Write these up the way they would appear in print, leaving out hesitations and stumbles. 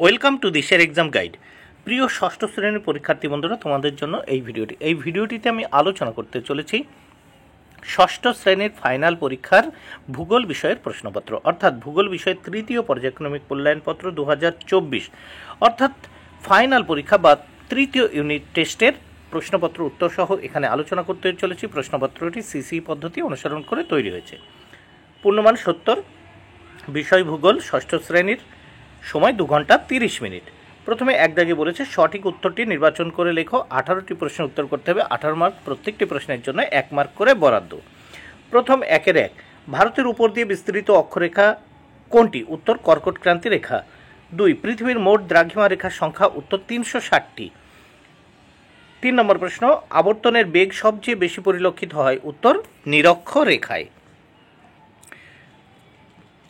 Welcome to দিশের exam guide. প্রিয় ষষ্ঠ শ্রেণীর পরীক্ষার্থী বন্ধুরা, তোমাদের জন্য এই ভিডিওটিতে আমি আলোচনা করতে চলেছি ষষ্ঠ শ্রেণীর ফাইনাল পরীক্ষার ভূগোল বিষয়ের প্রশ্নপত্র, অর্থাৎ ভূগোল বিষয়ের তৃতীয় পর্যায়ক্রমিক মূল্যায়নপত্র 2024, অর্থাৎ ফাইনাল পরীক্ষা বা তৃতীয় ইউনিট টেস্টের প্রশ্নপত্র উত্তর সহ এখানে আলোচনা করতে চলেছি। প্রশ্নপত্রটি সিসি পদ্ধতি অনুসরণ করে তৈরি হয়েছে। পূর্ণমান 70, বিষয় ভূগোল, ষষ্ঠ শ্রেণীর, সময় 2 ঘন্টা 30 মিনিট। প্রথমে এক দাগে বলেছে সঠিক উত্তরটি নির্বাচন করে লেখো। 18টি প্রশ্নের উত্তর করতে হবে, 18 মার্ক, প্রত্যেকটি প্রশ্নের জন্য 1 মার্ক করে বরাদ্দ। প্রথম 1-এর 1, ভারতের উপর দিয়ে বিস্তৃত অক্ষরেখা কোনটি? উত্তর কর্কট ক্রান্তি রেখা। 2, পৃথিবীর মোট দ্রাঘিমা রেখার সংখ্যা? উত্তর 360টি। 3 নম্বর প্রশ্ন, আবর্তনের বেগ সবচেয়ে বেশি পরিলক্ষিত হয়? উত্তর নিরক্ষরেখায়।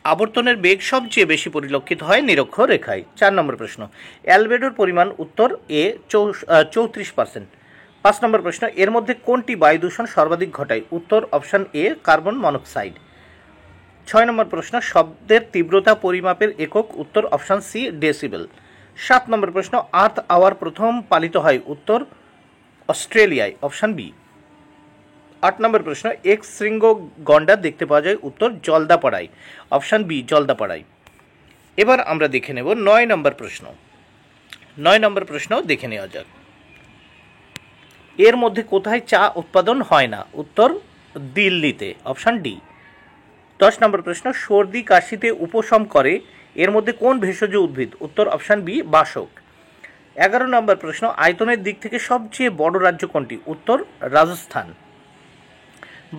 আবর্তনের বেগ সবচেয়ে বেশি পরিলক্ষিত হয় নিরক্ষরেখায়। 4 নম্বর প্রশ্ন, অ্যালবেডোর পরিমাণ? উত্তর এ 34%। 5 নম্বর প্রশ্ন, এর মধ্যে কোনটি বায়ু দূষণ সর্বাধিক ঘটায়? উত্তর অপশন এ কার্বন মনোক্সাইড। 6 নম্বর প্রশ্ন, শব্দের তীব্রতা পরিমাপের একক? উত্তর অপশন সি ডেসিবেল। 7 নম্বর প্রশ্ন, আর্থ আওয়ার প্রথম পালিত হয়? উত্তর অস্ট্রেলিয়ায়, অপশন বি। 8 নম্বর প্রশ্ন, এক্স শৃঙ্গ গন্ডার দেখতে পাওয়া যায়? উত্তর জলদাপাড়ায়, অপশন বি জলদাপাড়ায়। এবার আমরা দেখে নেব 9 নম্বর প্রশ্ন। 9 নম্বর প্রশ্ন দেখে নেওয়া যাক। এর মধ্যে কোথায় চা উৎপাদন হয় না? উত্তর দিল্লিতে, অপশন ডি। 10 নম্বর প্রশ্ন, সর্দি কাশিতে উপশম করে, এর মধ্যে কোন ভেষজ উদ্ভিদ? উত্তর অপশন বি বাসক। 11 নম্বর প্রশ্ন, আয়তনের দিক থেকে সবচেয়ে বড় রাজ্য কোনটি? উত্তর রাজস্থান।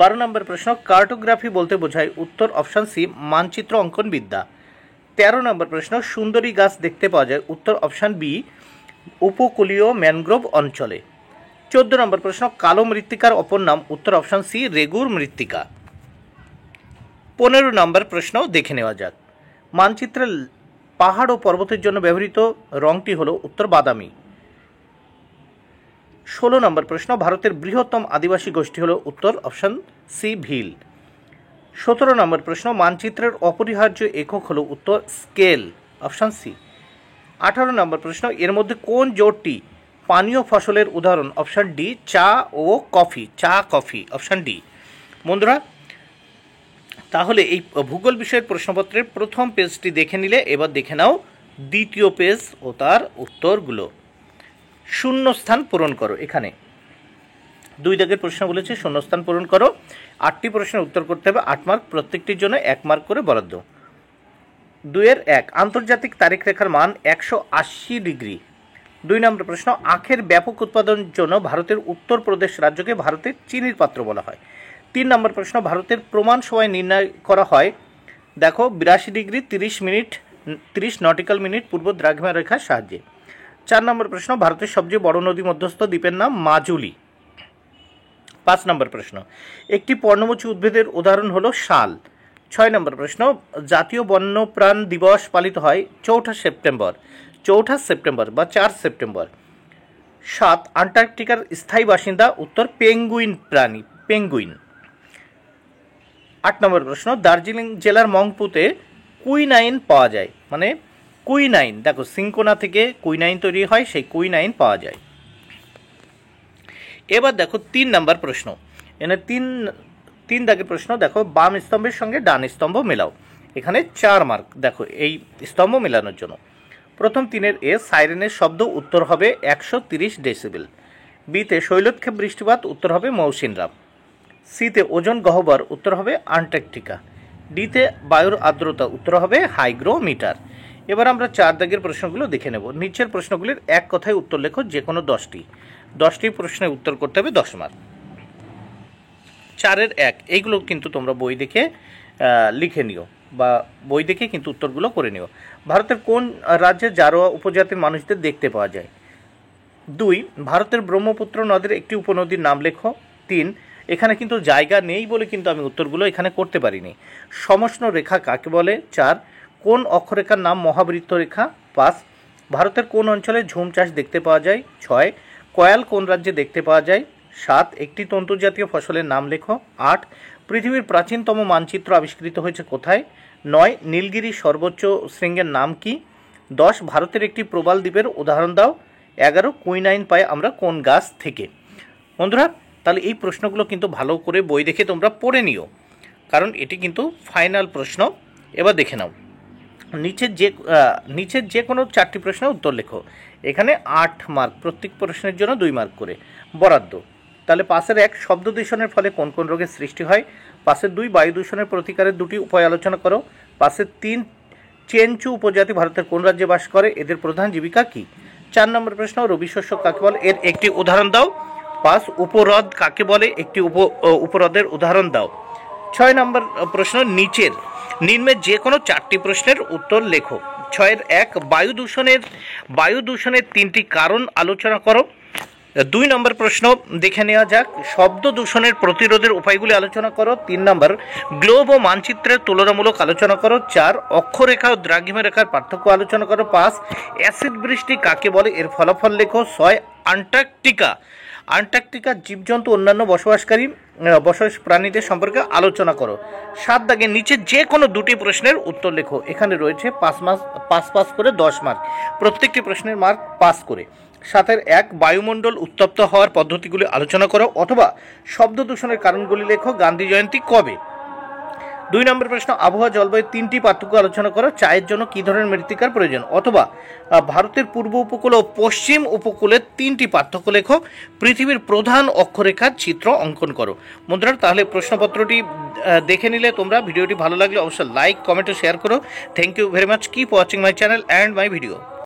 12 নম্বর প্রশ্ন, কার্টোগ্রাফি বলতে বোঝায়? উত্তর অপশন সি মানচিত্র অঙ্কন বিদ্যা। 13 নম্বর প্রশ্ন, সুন্দরী গাছ দেখতে পাওয়া যায়? উত্তর অপশন বি উপকূলীয় ম্যানগ্রোভ অঞ্চলে। 14 নম্বর প্রশ্ন, কালো মৃত্তিকার অপর নাম? উত্তর অপশন সি রেগুর মৃত্তিকা। 15 নম্বর প্রশ্ন দেখে নেওয়া যাক। মানচিত্রের পাহাড় ও পর্বতের জন্য ব্যবহৃত রংটি হলো? উত্তর বাদামি। 16 নম্বর প্রশ্ন, ভারতের বৃহত্তম আদিবাসী গোষ্ঠী হলো? উত্তর অপশন সি ভিল। 17 নম্বর প্রশ্ন, মানচিত্রের অপরিহার্য একক হলো? উত্তর স্কেল, অপশন সি। 18 নম্বর প্রশ্ন, এর মধ্যে কোন জোটটি পানীয় ফসলের উদাহরণ? অপশন ডি চা ও কফি, চা কফি, অপশন ডি। বন্ধুরা, তাহলে এই ভূগোল বিষয়ের প্রশ্নপত্রের প্রথম পেজটি দেখে নিলে, এবার দেখে নাও দ্বিতীয় পেজ ও তার উত্তরগুলো। শূন্যস্থান পূরণ করো। এখানে 2 দাগের প্রশ্ন বলেছে শূন্যস্থান পূরণ করো। 8টি প্রশ্নের উত্তর করতে হবে, 8 মার্ক, প্রত্যেকটির জন্য 1 মার্ক করে বরাদ্দ। 2-এর 1, আন্তর্জাতিক তারিখ রেখার মান 180 ডিগ্রি। 2 নম্বর প্রশ্ন, আখের ব্যাপক উৎপাদনের জন্য ভারতের উত্তরপ্রদেশ রাজ্যকে ভারতের চিনির পাত্র বলা হয়। 3 নম্বর প্রশ্ন, ভারতের প্রমাণ সময় নির্ণয় করা হয়? দেখো 82 ডিগ্রি 30 মিনিট 30 নটিক্যাল মিনিট পূর্ব দ্রাঘিমা রেখার সাহায্যে। 4 নম্বর প্রশ্ন, ভারতের সবচেয়ে বড় নদী মধ্যস্থ দ্বীপের নাম? মাজুলি। 5 নম্বর প্রশ্ন, একটি পর্ণমোচী উদ্ভিদের উদাহরণ হলো শাল। 6 নম্বর প্রশ্ন, জাতীয় বন্যপ্রাণ দিবস পালিত হয় 4 সেপ্টেম্বর বা 4 সেপ্টেম্বর। 7, আন্টার্কটিকার স্থায়ী বাসিন্দা? উত্তর পেঙ্গুইন প্রাণী, পেঙ্গুইন। 8 নম্বর প্রশ্ন, দার্জিলিং জেলার মংপুতে কুইনাইন পাওয়া যায়? মানে কুইনাইন, দেখো সিঙ্কোনা থেকে কুইনাইন তৈরি হয়, সেই কুইনাইন পাওয়া যায়। এবার দেখো 3 নম্বর প্রশ্ন। এখানে 3 দাগের প্রশ্ন। দেখো বাম স্তম্ভের সঙ্গে ডান স্তম্ভ মেলাও। এখানে 4 মার্ক, দেখো এই স্তম্ভ মেলানোর জন্য। প্রথম 3-এর এ, সাইরেনের শব্দ? উত্তর হবে 130 ডেসিবেল। বিতে শৈলক্ষেপ বৃষ্টিপাত? উত্তর হবে মৌসিনরাম। সিতে ওজন গহ্বর? উত্তর হবে আন্টার্কটিকা। ডিতে বায়ুর আর্দ্রতা? উত্তর হবে হাইগ্রোমিটার। এবার আমরা 4 দাগের প্রশ্নগুলো দেখে নেব। নিচের প্রশ্নগুলির এক কথায় উত্তর লেখো, যে কোনো 10টি প্রশ্নের উত্তর করতে হবে 10 মার্ক। 4-এর 1, এইগুলো কিন্তু তোমরা বই দেখে লিখে নিও বা বই দেখে কিন্তু উত্তরগুলো করে নিও। ভারতের কোন রাজ্যে জারোয়া উপজাতির মানুষদের দেখতে পাওয়া যায়? 2, ভারতের ব্রহ্মপুত্র নদের একটি উপনদীর নাম লেখো। 3, এখানে কিন্তু জায়গা নেই বলে কিন্তু আমি উত্তরগুলো এখানে করতে পারিনি। সমষ্ণ রেখা কাকে বলে? 4, কোন অক্ষরেখার নাম মহাবৃত্ত রেখা? 5, ভারতের কোন অঞ্চলে ঝুম চাষ দেখতে পাওয়া যায়? 6, কয়াল কোন রাজ্যে দেখতে পাওয়া যায়? 7, একটি তন্তুজাতীয় ফসলের নাম লেখো। 8, পৃথিবীর প্রাচীনতম মানচিত্র আবিষ্কৃত হয়েছে কোথায়? 9, নীলগিরি সর্বোচ্চ শৃঙ্গের নাম কি? 10 ভারতের একটি প্রবাল দ্বীপের উদাহরণ দাও। 11 কুইনাইন পাই আমরা কোন গাছ থেকে। বন্ধুরা তাহলে এই প্রশ্নগুলো কিন্তু ভালো করে বই দেখে তোমরা পড়ে নিও, কারণ এটি কিন্তু ফাইনাল প্রশ্ন। এবার দেখে নাও, নিচের যে কোনো 4টি প্রশ্নের উত্তর লেখো। এখানে 8 মার্ক, প্রত্যেক প্রশ্নের জন্য 2 মার্ক করে বরাদ্দ। তাহলে পাশের 1 শব্দ দূষণের ফলে কোন কোন রোগের সৃষ্টি হয়। পাশের 2 বায়ু দূষণের প্রতিকারের 2টি উপায় আলোচনা করো। পাশের 3 চেনচু উপজাতি ভারতের কোন রাজ্যে বাস করে, এদের প্রধান জীবিকা কি। 4 নম্বর প্রশ্ন রবি শস্য কাকে বলে, এর একটি উদাহরণ দাও। 5 উপহ্রদ কাকে বলে, একটি উপহ্রদের উদাহরণ দাও। 6 নম্বর প্রশ্ন নিম্নের যে কোনো 4টি প্রশ্নের উত্তর লেখো। 6-1 বায়ু দূষণের 3টি কারণ আলোচনা করো। 2 নম্বর প্রশ্ন দেখে নেওয়া যাক, শব্দ দূষণের প্রতিরোধের উপায়গুলি আলোচনা করো। 3 নম্বর গ্লোব ও মানচিত্রের তুলনামূলক আলোচনা করো। 4 অক্ষরেখা ও দ্রাঘিমা রেখার পার্থক্য আলোচনা করো। 5 অ্যাসিড বৃষ্টি কাকে বলে, এর ফলাফল লেখো। 6 আন্টার্কটিকা জীবজন্তু অন্যান্য বসবাস প্রাণীদের সম্পর্কে আলোচনা করো। 7 দাগে নিচে যে কোনো 2টি প্রশ্নের উত্তর লেখো। এখানে রয়েছে 5 করে 10 মার্ক, প্রত্যেকটি প্রশ্নের মার্ক 5 করে। 7-1 বায়ুমণ্ডল উত্তপ্ত হওয়ার পদ্ধতিগুলি আলোচনা করো, অথবা শব্দ দূষণের কারণগুলি লেখো। গান্ধী জয়ন্তী কবে। 2 নম্বর প্রশ্ন আবহাওয়া জলবায়ুর 3টি পার্থক্য আলোচনা করো। চায়ের জন্য কী ধরনের মৃত্তিকার প্রয়োজন, অথবা ভারতের পূর্ব উপকূল ও পশ্চিম উপকূলের 3টি পার্থক্য লেখো। পৃথিবীর প্রধান অক্ষরেখার চিত্র অঙ্কন করো। বন্ধুরা তাহলে প্রশ্নপত্রটি দেখে নিলে তোমরা। ভিডিওটি ভালো লাগলে অবশ্যই লাইক, কমেন্ট ও শেয়ার করো। Thank you very much. Keep watching my channel and my video.